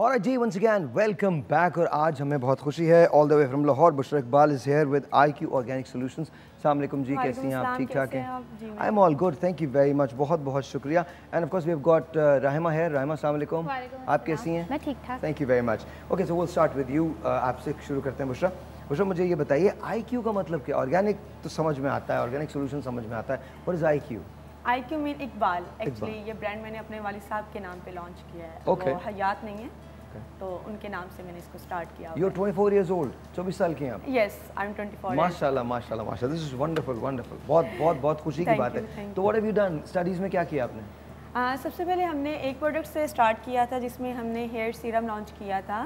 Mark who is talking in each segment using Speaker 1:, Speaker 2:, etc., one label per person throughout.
Speaker 1: और जी once again welcome back. और आज हमें बहुत खुशी है, all the way from Lahore, Bushra Iqbal is here with IQ organic solutions. अस्सलाम वालेकुम जी, कैसी हैं आप? ठीक ठाक हैं? I am all good, thank you very much, बहुत बहुत शुक्रिया। And of course we have got Rahima here. Rahima, अस्सलाम वालेकुम, आप कैसी हैं?
Speaker 2: मैं ठीक ठाक।
Speaker 1: Thank you very much. Okay, so will start with you. आपसे शुरू करते हैं बुशरा। बुशरा, मुझे ये बताइए IQ का मतलब क्या? ऑर्गेनिक तो समझ में आता है, ऑर्गेनिक सोल्यूशन समझ में आता है, what is IQ?
Speaker 3: IQ mean Iqbal. Actually ये ब्रांड मैंने अपने वालिद साहब के नाम पे लॉन्च किया है।
Speaker 1: Okay.
Speaker 3: वो हयात नहीं है, तो उनके नाम से मैंने इसको स्टार्ट किया।
Speaker 1: यू आर 24 इयर्स ओल्ड, 24 साल की हैं आप?
Speaker 3: Yes, I am 24।
Speaker 1: माशाल्लाह माशाल्लाह माशाल्लाह, दिस इज वंडरफुल वंडरफुल, बहुत बहुत बहुत खुशी की बात है। तो what have you done? Studies में क्या किया आपने?
Speaker 3: सबसे पहले हमने एक प्रोडक्ट से स्टार्ट किया था जिसमें हमने हेयर सीरम लॉन्च किया था।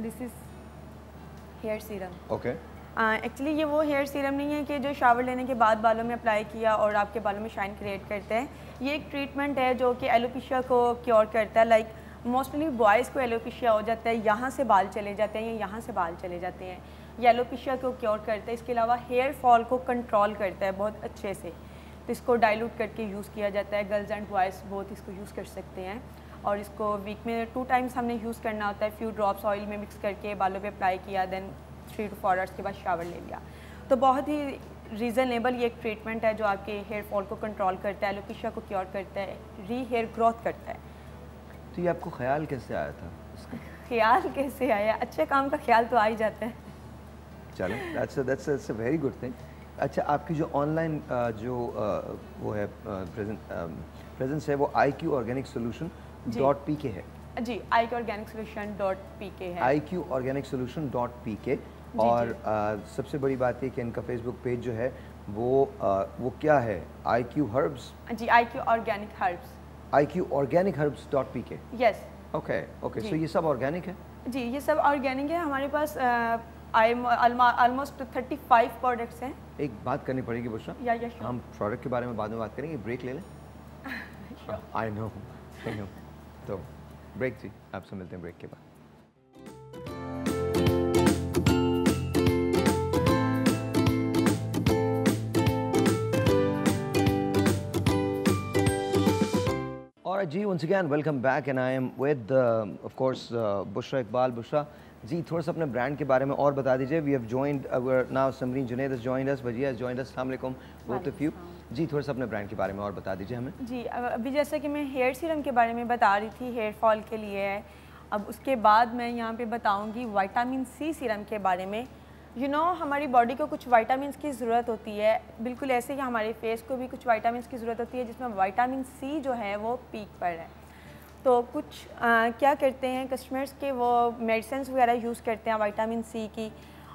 Speaker 3: This is here serum.
Speaker 1: Okay.
Speaker 3: Actually ये वो हेयर सीरम नहीं है कि जो शावर लेने के बाद बालों में अप्लाई किया और आपके बालों में शाइन क्रिएट करते हैं। ये एक ट्रीटमेंट है जो कि एलोपेशिया को क्योर करता है। लाइक मोस्टली बॉयज़ को एलोपेशिया हो जाता है, यहाँ से बाल चले जाते हैं या यहाँ से बाल चले जाते हैं। ये एलोपेशिया को क्योर करता है। इसके अलावा हेयर फॉल को कंट्रोल करता है बहुत अच्छे से। तो इसको डाइल्यूट करके यूज़ किया जाता है। गर्ल्स एंड बॉयज़ बोथ इसको यूज़ कर सकते हैं। और इसको वीक में 2 टाइम्स हमने यूज़ करना होता है। फ्यू ड्रॉप्स ऑयल में मिक्स करके बालों पे अप्लाई किया, देन 3 to 4 आवर्स के बाद शावर ले लिया। तो बहुत ही रीज़नेबल ये एक ट्रीटमेंट है जो आपके हेयर फॉल को कंट्रोल करता है, एलोपेशिया को क्योर करता है, हेयर ग्रोथ करता है।
Speaker 1: तो ये आपको ख्याल कैसे आया था इसका?
Speaker 3: ख्याल कैसे आया? अच्छे काम का ख्याल तो आ ही जाता है।
Speaker 1: चलें, that's a very good thing. अच्छा, आपकी जो ऑनलाइन वो है प्रेजेंस है, वो IQ ऑर्गेनिक सोल्यूशन .pk है?
Speaker 3: जी, IQ ऑर्गेनिक सोल्यूशन .pk है।
Speaker 1: IQ organic solution .pk। और सबसे बड़ी बात है कि इनका फेसबुक पेज जो है वो क्या है? IQ herbs?
Speaker 3: जी, IQ organic herbs.
Speaker 1: IQ organic herbs .pk।
Speaker 3: Yes.
Speaker 1: Okay okay, so ये सब ऑर्गेनिक है?
Speaker 3: जी, ये सब ऑर्गेनिक है। हमारे पास ऑलमोस्ट 35 प्रोडक्ट्स हैं।
Speaker 1: एक बात करनी पड़ेगी बुशरा, हम प्रोडक्ट के बारे में बाद में बात करेंगे, ब्रेक ले लें? I know. तो ब्रेक जी, आपसे मिलते हैं ब्रेक के बाद। और जी once again welcome back and I am with of course Bushra Iqbal. Bushra ji, थोड़ा सा अपने ब्रांड के बारे में और बता दीजिए। We have joined now Samreen Junaid has joined us, Wajiya has joined us. अस्सलाम वालेकुम बोथ ऑफ यू। जी, थोड़ा सा अपने ब्रांड के बारे में और बता दीजिए हमें। जी,
Speaker 3: अभी जैसे कि मैं हेयर सीरम के बारे में बता रही थी, हेयर फॉल के लिए है। अब उसके बाद मैं यहाँ पे बताऊँगी विटामिन C सीरम के बारे में। हमारी बॉडी को कुछ विटामिन की ज़रूरत होती है, बिल्कुल ऐसे ही हमारे फेस को भी कुछ विटामिन की ज़रूरत होती है, जिसमें विटामिन C जो है वो पीक पर है। तो कुछ क्या करते हैं कस्टमर्स के, वो मेडिसिन वगैरह यूज़ करते हैं विटामिन C की,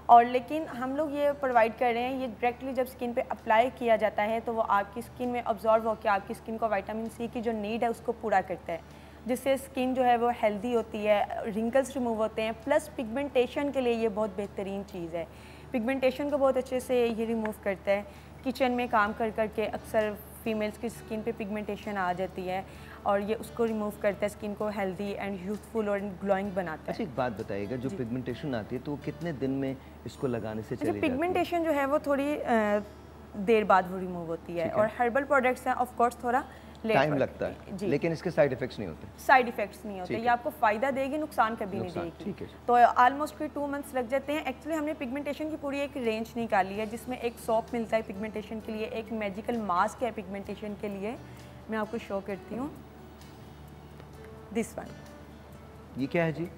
Speaker 3: और लेकिन हम लोग ये प्रोवाइड कर रहे हैं, ये डायरेक्टली जब स्किन पे अप्लाई किया जाता है तो वो आपकी स्किन में अब्जॉर्व होकर आपकी स्किन को विटामिन C की जो नीड है उसको पूरा करता है, जिससे स्किन जो है वो हेल्दी होती है, रिंकल्स रिमूव होते हैं। प्लस पिगमेंटेशन के लिए ये बहुत बेहतरीन चीज़ है। पिगमेंटेशन को बहुत अच्छे से ये रिमूव करता है। किचन में काम कर करके अक्सर फीमेल्स की स्किन पे पिगमेंटेशन आ जाती है और ये उसको रिमूव करता है, स्किन को हेल्दी एंड यूथफुल और ग्लोइंग बनाता है।
Speaker 1: अच्छा, एक बात बताइएगा, जो पिगमेंटेशन आती है तो कितने दिन में इसको लगाने से चली जाती है?
Speaker 3: पिगमेंटेशन जो है वो थोड़ी देर बाद वो रिमूव होती है, और हर्बल प्रोडक्ट्स हैं, ऑफ कोर्स थोड़ा
Speaker 1: टाइम लगता है जी, लेकिन इसके साइड इफेक्ट्स नहीं होते।
Speaker 3: साइड इफेक्ट्स नहीं होते, ये आपको फ़ायदा देगी, नुकसान कभी नहीं देगी।
Speaker 1: ठीक है।
Speaker 3: तो ऑलमोस्ट 2 मंथ्स लग जाते हैं। एक्चुअली हमने पिगमेंटेशन की पूरी एक रेंज निकाली है, जिसमें एक सॉप मिलता है पिगमेंटेशन के लिए, एक मैजिकल मास्क है पिगमेंटेशन के लिए। मैं आपको शो करती हूँ, दिस वन।
Speaker 1: ये क्या है जी?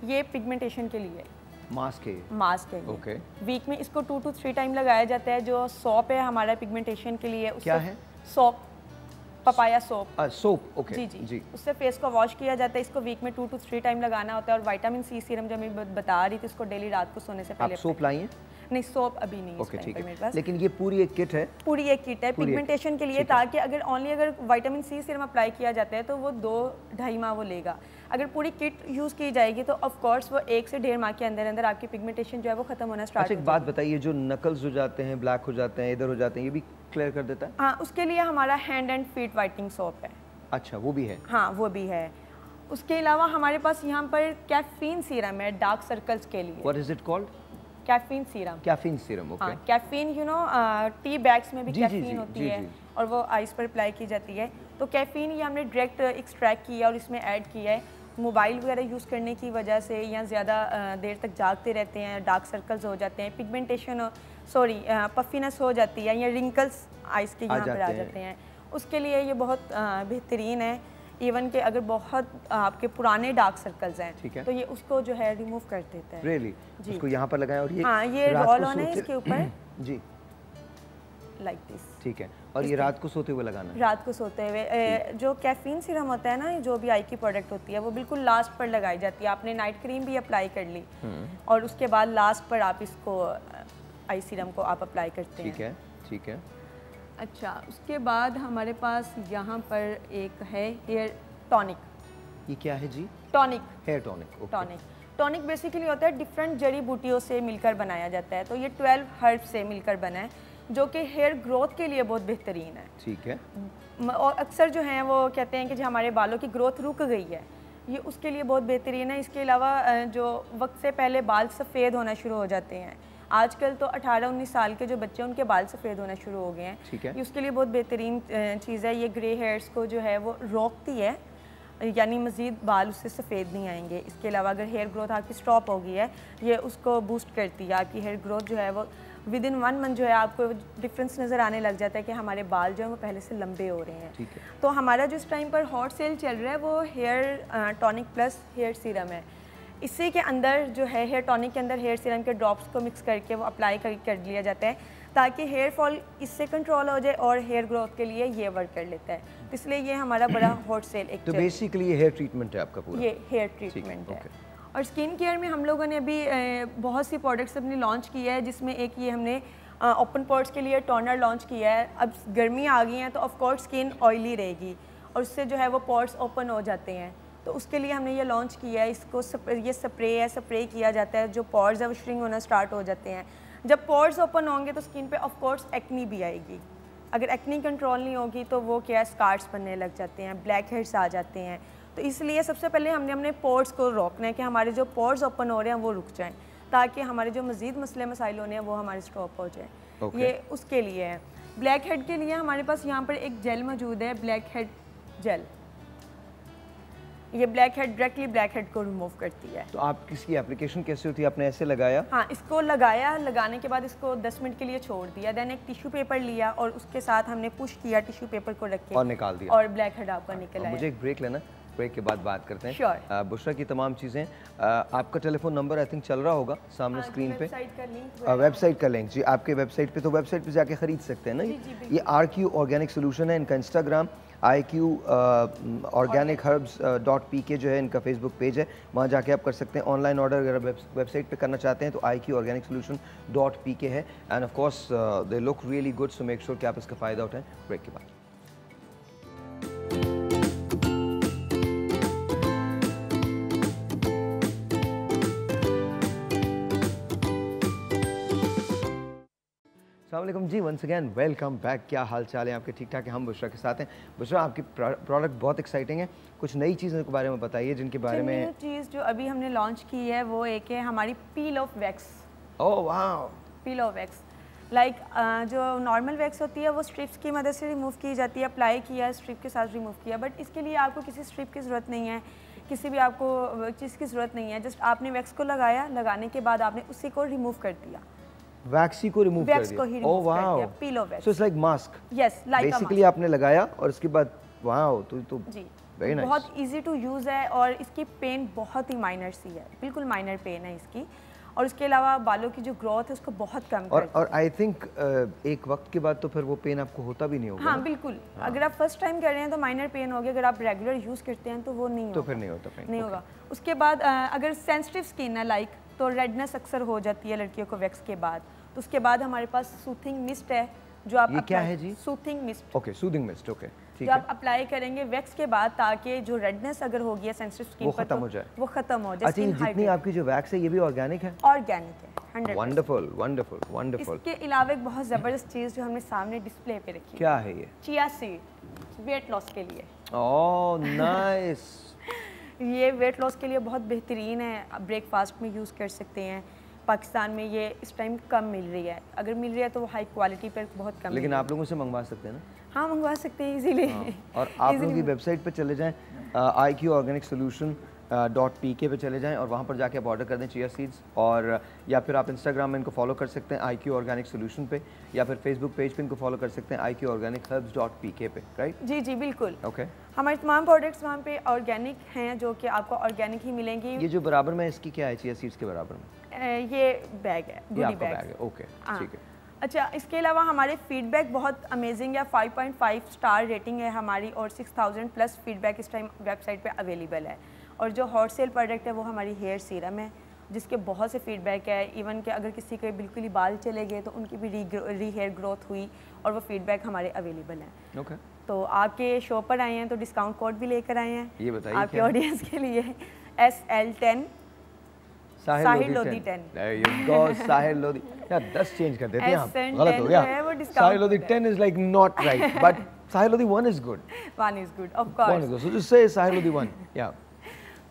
Speaker 3: ये पिगमेंटेशन के लिए
Speaker 1: मास्क है।
Speaker 3: मास्क है।
Speaker 1: ओके।
Speaker 3: वीक में इसको 2 to 3 टाइम लगाया जाता है। जो सॉप है हमारा पिगमेंटेशन के लिए,
Speaker 1: क्या है?
Speaker 3: Soap, papaya soap.
Speaker 1: Soap, okay.
Speaker 3: जी, उससे फेस को वॉश किया जाता है। इसको वीक में 2 to 3 टाइम लगाना होता है। और विटामिन C सीरम जो मैं बता रही थी, इसको डेली रात को सोने से पहले।
Speaker 1: आप सोप लाई हैं?
Speaker 3: नहीं, सोप अभी नहीं है।
Speaker 1: ओके, ठीक है। लेकिन ये पूरी एक किट है?
Speaker 3: पूरी एक किट है पिगमेंटेशन के लिए, ताकि अगर विटामिन C सीरम अप्लाई किया जाता है तो वो 2-2.5 माह वो लेगा। अगर पूरी किट यूज़ की जाएगी तो ऑफ कोर्स वो 1 से 1.5 माह के अंदर अंदर आपकी पिगमेंटेशन जो है वो खत्म होना स्टार्ट हो जाएगी।
Speaker 1: एक बात बताइए, जो नकल्स हो जाते हैं, ब्लैक हो जाते हैं, इधर हो जाते हैं, ये भी क्लियर कर देता है?
Speaker 3: हाँ, उसके लिए हमारा hand and feet whitening soap है।
Speaker 1: अच्छा, वो भी है?
Speaker 3: हाँ, वो भी है। उसके अलावा हमारे पास यहाँ पर कैफीन सीरम है डार्क सर्कल्स के लिए।
Speaker 1: What is it called?
Speaker 3: Caffeine serum.
Speaker 1: Caffeine serum, okay.
Speaker 3: Caffeine tea bags में भी कैफीन होती है और वो आइस पर अप्लाई की जाती है। तो कैफीन ये हमने डायरेक्ट एक्सट्रैक्ट किया और इसमें ऐड किया है। मोबाइल वगैरह यूज़ करने की वजह से या ज़्यादा देर तक जागते रहते हैं, डार्क सर्कल्स हो जाते हैं, पिगमेंटेशन पफीनेस हो जाती है या रिंकल्स आइज़ के यहाँ पर आ जाते हैं, उसके लिए ये बहुत बेहतरीन है। इवन के अगर बहुत आपके पुराने डार्क सर्कल्स हैं तो ये उसको जो है रिमूव कर देता है।
Speaker 1: really? उसको यहाँ पर लगाएं और ये
Speaker 3: हाँ, ये रोल ऑन है इसके ऊपर
Speaker 1: जी
Speaker 3: लाइक दिस।
Speaker 1: ठीक है, और ये रात को सोते हुए लगाना है?
Speaker 3: रात को सोते हुए। जो कैफीन सीरम होता है ना, जो भी आई की प्रोडक्ट होती है वो बिल्कुल लास्ट पर लगाई जाती है। आपने नाइट क्रीम भी अप्लाई कर ली और उसके बाद लास्ट पर आप इसको आई सीरम को आप अप्लाई करते हैं।
Speaker 1: ठीक है, ठीक है।
Speaker 3: अच्छा, उसके बाद हमारे पास यहाँ पर एक है हेयर टॉनिक।
Speaker 1: ये क्या है जी?
Speaker 3: Tonic,
Speaker 1: hair tonic.
Speaker 3: Tonic tonic basically होता है डिफरेंट जड़ी बूटियों से मिलकर बनाया जाता है। तो ये 12 हर्ब से मिलकर बना है जो कि हेयर ग्रोथ के लिए बहुत बेहतरीन है।
Speaker 1: ठीक है।
Speaker 3: और अक्सर जो हैं वो कहते हैं कि जो हमारे बालों की ग्रोथ रुक गई है, ये उसके लिए बहुत बेहतरीन है। इसके अलावा जो वक्त से पहले बाल सफ़ेद होना शुरू हो जाते हैं, आजकल तो 18-19 साल के जो बच्चे उनके बाल सफ़ेद होना शुरू हो गए हैं,
Speaker 1: ठीक है,
Speaker 3: ये उसके लिए बहुत बेहतरीन चीज़ है। ये ग्रे हेयर्स को जो है वो रोकती है, यानी मज़ीद बाल उससे सफ़ेद नहीं आएंगे। इसके अलावा अगर हेयर ग्रोथ आपकी स्टॉप हो गई है, ये उसको बूस्ट करती है। आपकी हेयर ग्रोथ जो है वो विद इन 1 मंथ जो है आपको डिफरेंस नज़र आने लग जाता है कि हमारे बाल जो है वो पहले से लंबे हो रहे हैं।
Speaker 1: ठीक है।
Speaker 3: तो हमारा जो इस टाइम पर हॉट सेल चल रहा है वो hair tonic plus hair serum है। इसी के अंदर जो है हेयर टॉनिक के अंदर हेयर सीरम के ड्रॉप्स को मिक्स करके वो अप्लाई कर लिया जाता है ताकि हेयर फॉल इससे कंट्रोल हो जाए और हेयर ग्रोथ के लिए ये वर्क कर लेता है। तो इसलिए ये हमारा बड़ा हॉट सेल एक
Speaker 1: तो बेसिकली ये हेयर ट्रीटमेंट है आपका पूरा?
Speaker 3: ये हेयर ट्रीटमेंट है। और स्किन केयर में हम लोगों ने अभी बहुत सी प्रोडक्ट्स अपनी लॉन्च की है, जिसमें एक ये हमने ओपन पोर्स के लिए टोनर लॉन्च किया है। अब गर्मी आ गई हैं तो ऑफकोर्स स्किन ऑयली रहेगी और उससे जो है वो पोर्स ओपन हो जाते हैं, तो उसके लिए हमने ये लॉन्च किया है। इसको ये स्प्रे है, स्प्रे किया जाता है, जो पोर्स है वो श्रिंक होना स्टार्ट हो जाते हैं। जब पोर्स ओपन होंगे तो स्किन पे ऑफकोर्स एक्नी भी आएगी। अगर एक्नी कंट्रोल नहीं होगी तो वो क्या स्कार्स बनने लग जाते हैं, ब्लैक हेड्स आ जाते हैं। तो इसलिए सबसे पहले हमने अपने पोर्स को रोकना है कि हमारे जो पोर्स ओपन हो रहे हैं वो रुक जाएं, ताकि हमारे जो मज़ीद मसले मसाइल होने हैं वो हमारे स्टॉप हो जाए। ये उसके लिए है। ब्लैक हेड के लिए हमारे पास यहाँ पर एक जेल मौजूद है, ब्लैक हेड जेल। ये black head directly black head को रिमूव करती है।
Speaker 1: तो आप किसकी एप्लीकेशन कैसे होती है? आपने ऐसे लगाया?
Speaker 3: हाँ, इसको लगाया, लगाने के बाद इसको 10 मिनट के लिए छोड़ दिया, देन एक टिश्यू पेपर लिया और उसके साथ हमने पुश किया टिश्यू पेपर को रख के
Speaker 1: और निकाल दिया
Speaker 3: और ब्लैक हेड आपका निकल आया।
Speaker 1: मुझे एक ब्रेक लेना, ब्रेक के बाद बात करते हैं।
Speaker 3: श्योर।
Speaker 1: बुशरा की तमाम चीज़ें, आपका टेलीफोन नंबर आई थिंक चल रहा होगा सामने स्क्रीन पे। वेबसाइट का लिंक जी, आपके वेबसाइट पे, तो वेबसाइट पे जाके खरीद सकते हैं ना। ये RQ ऑर्गेनिक सोल्यूशन है, इनका Instagram IQ organic herbs .pk जो है इनका फेसबुक पेज है, वहाँ जाके आप कर सकते हैं ऑनलाइन ऑर्डर। अगर वेबसाइट पे करना चाहते हैं तो IQ ऑर्गेनिक सोल्यूशन .pk है। And of course they look really good, so make sure कि आप इसका फ़ायदा उठाएं। ब्रेक के बाद अस्सलाम जी, वंस अगैन वेलकम बैक। क्या हाल चाल है आपके? ठीक ठाक है। हम बुशरा के साथ हैं। बुशरा, आपकी प्रोडक्ट बहुत एक्साइटिंग है, कुछ नई चीज़ों के बारे में बताइए जिनके बारे में।
Speaker 3: नई चीज़ जो अभी हमने लॉन्च की है वो एक है हमारी पील ऑफ वैक्स।
Speaker 1: ओह वाह!
Speaker 3: पील ऑफ वैक्स लाइक जो नॉर्मल वैक्स होती है वो स्ट्रिप्स की मदद से रिमूव की जाती है, अप्लाई किया, स्ट्रिप के साथ रिमूव किया, बट इसके लिए आपको किसी स्ट्रिप की ज़रूरत नहीं है, किसी भी आपको चीज़ की ज़रूरत नहीं है। जस्ट आपने वैक्स को लगाया, लगाने के बाद आपने उसी को रिमूव कर दिया,
Speaker 1: वैक्सी को रिमूव कर दिया। Oh wow!
Speaker 3: Peel off wax,
Speaker 1: so it's like mask.
Speaker 3: Yes, like
Speaker 1: basically आपने लगाया और उसके बाद वाओ, तो
Speaker 3: जी
Speaker 1: वेरी नाइस।
Speaker 3: बहुत इजी टू यूज़ है और इसकी पेन बहुत ही माइनर सी है, बिल्कुल माइनर पेन है इसकी। और उसके अलावा बालों की जो ग्रोथ है उसको बहुत कम करती है।
Speaker 1: और आई थिंक एक वक्त के बाद तो फिर वो पेन आपको होता भी नहीं होगा।
Speaker 3: हाँ बिल्कुल, अगर आप फर्स्ट टाइम कर रहे हैं तो माइनर पेन होगी, अगर आप रेगुलर यूज़ करते हैं तो वो नहीं
Speaker 1: तो फिर नहीं होता पेन,
Speaker 3: नहीं होगा। उसके बाद अगर सेंसिटिव स्किन है लाइक, तो रेडनेस अक्सर हो जाती है लड़कियों को वैक्स के बाद, तो उसके बाद हमारे पास सूथिंग मिस्ट है जो आप
Speaker 1: ये क्या है जी?
Speaker 3: Soothing mist.
Speaker 1: Okay, soothing mist. Okay, ठीक
Speaker 3: जो
Speaker 1: है।
Speaker 3: आप अप्लाई करेंगे वैक्स के बाद, ताकि जो रेडनेस अगर होगी है सेंसिटिव स्किन
Speaker 1: वो
Speaker 3: पर
Speaker 1: खत्म
Speaker 3: तो
Speaker 1: हो जाए,
Speaker 3: वो खत्म हो जाए।
Speaker 1: अच्छा, जितनी आपकी जो वैक्स है ये भी ऑर्गेनिक है?
Speaker 3: ऑर्गेनिक है, 100%।
Speaker 1: Wonderful wonderful wonderful.
Speaker 3: इसके अलावा एक बहुत ज़बरदस्त चीज़ जो हमने सामने डिस्प्ले पे रखी है,
Speaker 1: क्या है ये?
Speaker 3: चिया सीड, वेट लॉस के लिए।
Speaker 1: Oh nice.
Speaker 3: ये वेट लॉस के लिए बहुत बेहतरीन है, ब्रेकफास्ट में यूज़ कर सकते हैं। पाकिस्तान में ये इस टाइम कम मिल रही है, अगर मिल रही है तो वो हाई क्वालिटी पर बहुत कम।
Speaker 1: लेकिन आप लोगों से मंगवा सकते हैं ना?
Speaker 3: हाँ, मंगवा सकते हैं इजीली।
Speaker 1: और आप लोगों की वेबसाइट पे चले जाएं, IQ ऑर्गेनिक सोल्यूशन .pk पे चले जाएं और वहाँ पर जाके आप ऑर्डर कर दें चिया सीड्स, और या फिर आप इंस्टाग्राम में इनको फॉलो कर सकते हैं IQ ऑर्गेनिक सोल्यूशन पे, या फिर फेसबुक पेज पे इनको फॉलो कर सकते हैं IQ ऑर्गेनिक हर्ब्स .pk पे, राइट?
Speaker 3: जी जी बिल्कुल।
Speaker 1: ओके,
Speaker 3: हमारे तमाम प्रोडक्ट्स वहाँ पे ऑर्गेनिक हैं, जो कि आपको ऑर्गेनिक ही मिलेंगी।
Speaker 1: ये जो बराबर में इसकी क्या है चिया सीड्स के बराबर में?
Speaker 3: ये बैग है,
Speaker 1: ये बैग है। ओके, ठीक है।
Speaker 3: अच्छा, इसके अलावा हमारे फीडबैक बहुत अमेजिंग है। 5.5 स्टार रेटिंग है हमारी, और 6000 प्लस फीडबैक इस टाइम वेबसाइट पे अवेलेबल है। और जो हॉट सेल प्रोडक्ट है वो हमारी हेयर सीरम है, जिसके बहुत से फीडबैक है। इवन कि अगर किसी के बिल्कुल ही बाल चले गए तो उनकी भी री हेयर ग्रोथ हुई, और वो फीडबैक हमारे अवेलेबल हैं।
Speaker 1: ओके,
Speaker 3: तो आपके शो पर आए हैं तो डिस्काउंट कोड भी लेकर आए हैं।
Speaker 1: ये बताइए
Speaker 3: आपके ऑडियंस के लिए SL10 Sahil Lodhi 10।
Speaker 1: There you go, साहिल लोधी। यार 10 चेंज कर देते हैं आप, गलत हो गया। साहिल Lodhi 10 is like not right, but Sahil Lodhi 1 is good.
Speaker 3: 1 is good, of course.
Speaker 1: 1 is good. So just say Sahil Lodhi 1. Yeah.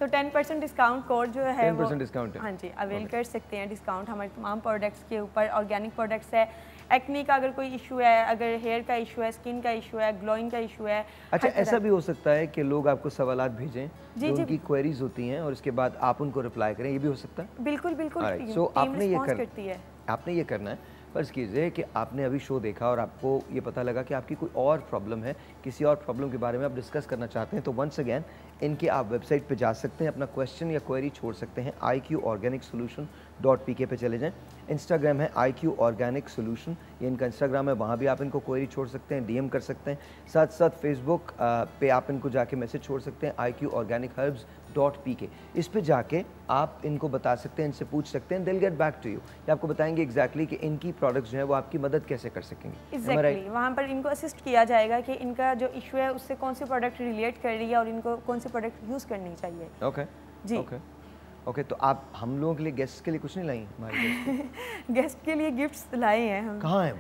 Speaker 3: तो 10% डिस्काउंट कोड जो है
Speaker 1: 10% डिस्काउंट है।
Speaker 3: हाँ जी, अवेल कर सकते हैं डिस्काउंट हमारे तमाम प्रोडक्ट्स के ऊपर। ऑर्गेनिक प्रोडक्ट्स है। एक्नी का अगर कोई इशू है, अगर हेयर का इशू है, स्किन का इशू है, ग्लोइंग का इशू है।
Speaker 1: अच्छा, ऐसा भी हो सकता है कि लोग आपको सवालात भेजें जो उनकी क्वेरीज होती हैं और इसके बाद आप उनको रिप्लाई करें, ये भी हो सकता है?
Speaker 3: बिल्कुल बिल्कुल।
Speaker 1: सो आपने ये करना है। फर्ज कीजिए कि आपने अभी शो देखा और आपको ये पता लगा कि आपकी कोई और प्रॉब्लम है, किसी और प्रॉब्लम के बारे में आप डिस्कस करना चाहते हैं, तो वंस अगेन इनके आप वेबसाइट पे जा सकते हैं, अपना क्वेश्चन या क्वेरी छोड़ सकते हैं। IQ ऑर्गेनिक सोल्यूशन .pk पे चले जाएं। इंस्टाग्राम है IQ ऑर्गेनिक सोल्यूशन, ये इनका इंस्टाग्राम है, वहाँ भी आप इनको क्वेरी छोड़ सकते हैं, DM कर सकते हैं। साथ साथ फेसबुक पे आप इनको जाके मैसेज छोड़ सकते हैं IQ ऑर्गेनिक हर्ब्स .pk। इस पे जाके आप इनको बता सकते हैं, इनसे पूछ सकते हैं, दिल गेट बैक टू यू। ये आपको बताएंगे एग्जैक्टली कि इनकी प्रोडक्ट्स जो है वो आपकी मदद कैसे कर सकेंगे।
Speaker 3: एग्जैक्टली, वहाँ पर इनको असिस्ट किया जाएगा कि इनका जो इशू है उससे कौन सी प्रोडक्ट रिलेट कर रही है और इनको कौन सी प्रोडक्ट यूज़ करनी चाहिए।
Speaker 1: ओके
Speaker 3: जी
Speaker 1: ओके। तो आप हम लोगों के लिए गेस्ट के लिए कुछ नहीं लाई हमारे
Speaker 3: गेस्ट के लिए गिफ्ट्स लाए हैं हम।
Speaker 1: कहाँ है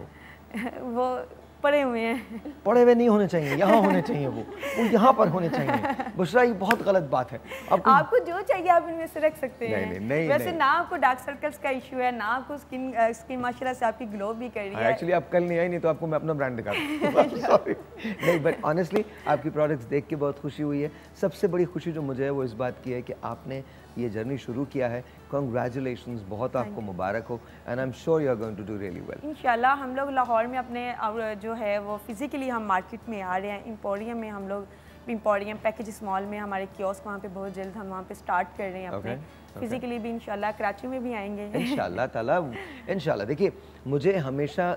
Speaker 3: वो पड़े हुए हैं।
Speaker 1: पड़े हुए नहीं होने चाहिए, यहाँ होने चाहिए, वो यहाँ पर होने चाहिए। बुशरा, ये बहुत गलत बात है।
Speaker 3: आपको जो चाहिए आप इनमें से रख सकते हैं।
Speaker 1: नहीं,
Speaker 3: वैसे ना आपको डार्क सर्कल्स का इशू है, ना आपको स्किन माशाल्लाह से आपकी ग्लो भी कर रही है।
Speaker 1: एक्चुअली आप कल नहीं आई, नहीं तो आपको मैं अपना ब्रांड दिखाता हूँ। सॉरी नहीं, बट ऑनेस्टली आपकी प्रोडक्ट्स देख के बहुत खुशी हुई है। सबसे बड़ी खुशी जो मुझे है वो इस बात की है कि आपने ये जर्नी शुरू किया है। Congratulations, बहुत आपको मुबारक हो, and I am sure you are going to do really well.
Speaker 3: इंशाल्लाह हम लोग लाहौर में अपने जो है वो फिजिकली हम मार्केट में आ रहे हैं। एम्पोरियम में हम लोग एम्पोरियम पैकेज मॉल में हमारे कियोस्क वहाँ पे बहुत जल्द हम वहाँ पे स्टार्ट कर रहे हैं अपने। फिजिकली भी इंशाल्लाह कराची में भी आएंगे
Speaker 1: इंशाल्लाह ताला, इंशाल्लाह। देखिए, मुझे हमेशा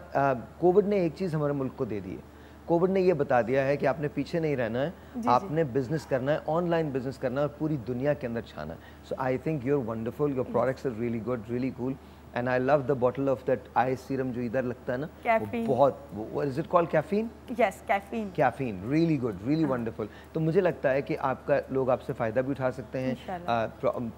Speaker 1: कोविड ने एक चीज़ हमारे मुल्क को दे दी है। कोविड ने ये बता दिया है कि आपने पीछे नहीं रहना है, आपने बिजनेस करना है, ऑनलाइन बिजनेस करना है और पूरी दुनिया के अंदर छाना है। So I think you are wonderful, your products are really good, really cool, and I love the bottle of that eye serum जो इधर लगता है ना, वो बहुत, what is it called, caffeine?
Speaker 3: Yes, caffeine,
Speaker 1: really good, really wonderful. तो मुझे लगता है कि आपका लोग आपसे फ़ायदा भी उठा सकते हैं।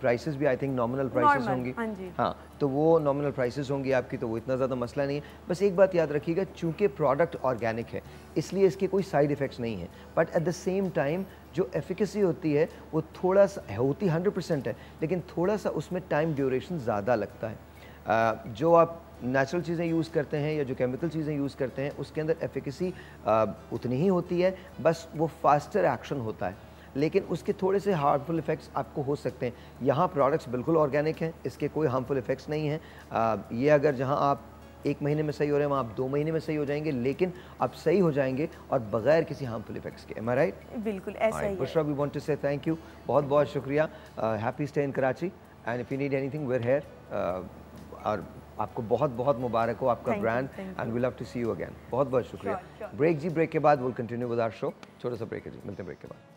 Speaker 1: प्राइसेस भी आई थिंक नॉमिनल प्राइसेस होंगी। हाँ, तो वो नॉमिनल प्राइसेस होंगी आपकी, तो वो इतना ज़्यादा मसला नहीं है। बस एक बात याद रखिएगा, चूँकि प्रोडक्ट ऑर्गेनिक है इसलिए इसके कोई साइड इफ़ेक्ट्स नहीं है, but at the same time जो एफिकेसी होती है वो थोड़ा सा होती 100% है, लेकिन थोड़ा सा उसमें टाइम ड्यूरेशन ज़्यादा लगता है। जो आप नेचुरल चीज़ें यूज़ करते हैं या जो केमिकल चीज़ें यूज़ करते हैं उसके अंदर एफिकेसी उतनी ही होती है, बस वो फास्टर एक्शन होता है, लेकिन उसके थोड़े से हार्मफुल इफ़ेक्ट्स आपको हो सकते हैं। यहाँ प्रोडक्ट्स बिल्कुल ऑर्गेनिक हैं, इसके कोई हार्मफुल इफ़ेक्ट्स नहीं हैं। ये अगर जहाँ आप 1 महीने में सही हो रहे हैं वहाँ आप 2 महीने में सही हो जाएंगे, लेकिन आप सही हो जाएंगे और बगैर किसी हार्मफुल इफेक्ट्स के। Am I right?
Speaker 3: बिल्कुल ऐसा ही है।
Speaker 1: Bushra, we want to say thank you, बहुत बहुत शुक्रिया। Happy stay in Karachi, and if you need anything we are here. और आपको बहुत बहुत मुबारक हो आपका brand, and we love to see you again. बहुत बहुत शुक्रिया। ब्रेक जी, ब्रेक के बाद will continue with our show. छोटा सा ब्रेक है जी, मिलते हैं ब्रेक के बाद।